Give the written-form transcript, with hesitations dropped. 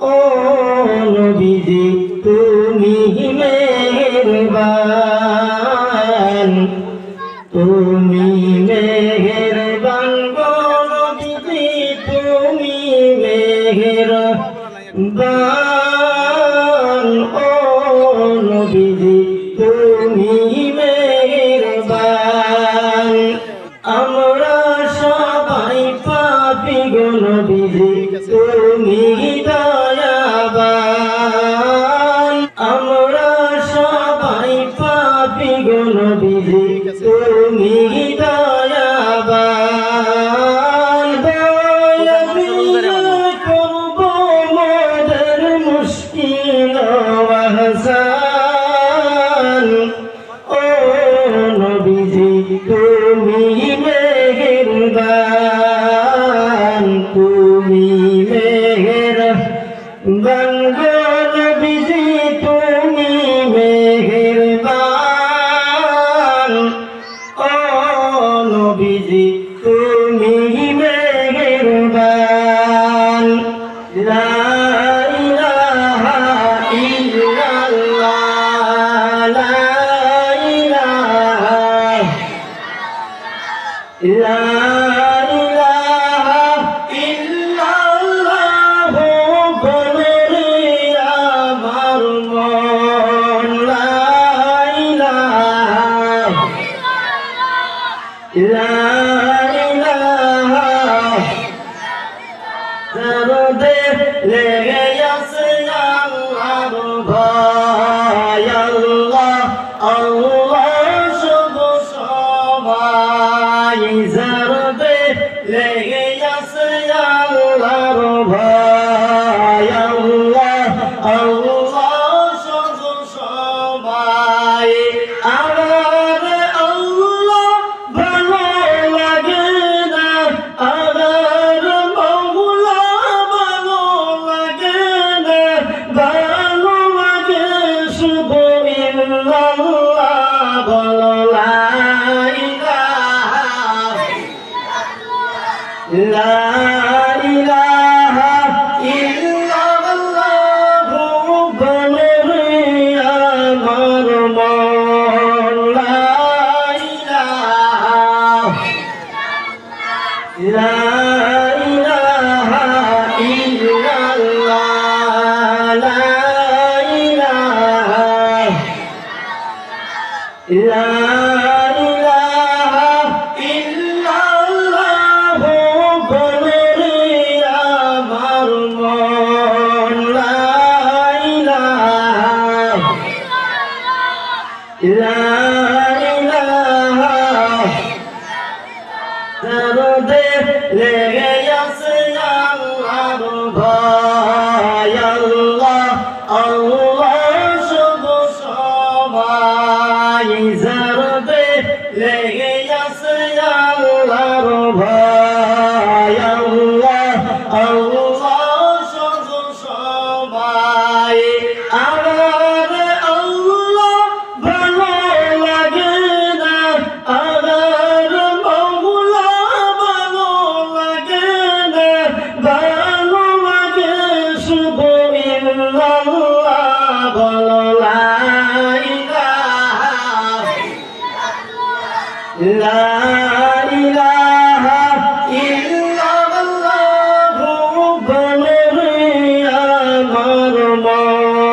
ও নবীজি তুমি মেহেরবান, তুমি মেহেরবান গো নবীজি তুমি মেহেরবান, ও নবীজি তুমি মেহেরবান। আমরা সবাই পাপী গো নবীজি তুমি দয়াবান, আমরা সবাই পাপী গো নবীজি তুমি দয়াবান। দয়া করব মোদের মুশকিল আহসান, ও নবীজি তুমি মেহেরবান, তুমি মেহেরবান গো নবীজি তুমি মেহেরবান, ও নবীজি তুমি মেহেরবান। লা ইলাহা ইল্লাল্লাহ, লা ইলাহা লা ইলাহা ইল্লাল্লাহ, বলে রে আমার মন, লা ইলাহা লা ইলাহা। দরদে লেগে আছে আল্লাহর ভয়, আল্লাহ আল্লাহ শুধু সবাই। দরদে লেগে আছে আল্লাহর ভয়, আল্লাহ আল্লাহ শুধু সবাই। আমার আল্লাহ ভালো লাগে না, আমার মওলা ভালো লাগে না, ভালো লাগে শুধু ইল্লাল্লাহ বলো লা ইলাহা লা ইলাহা ইল্লাল্লাহ, বলে রে আমার মন, লা ইলাহা লা ইলাহা ইল্লাল্লাহ, লা ইলাহা লা ইলাহা ইল্লাল্লাহ, বলে রে আমার মন, লা ইলাহা লা ইলাহা। দরদে লেগে আছে আল্লাহর ভয়, আল্লাহ আল্লাহ শুধু সবাই। দরদে লেগে আছে আল্লাহর ভয়, আল্লাহ আল্লাহ শুধু সবাই। আমার আল্লাহ ভালো লাগে না, আমার মওলা ভালো লাগে না, ভালো লাগে শুধু ইল্লাল্লাহ বলো লা ইলাহা লা ইলাহা ইল্লাল্লাহ, বলে রে আমার মন।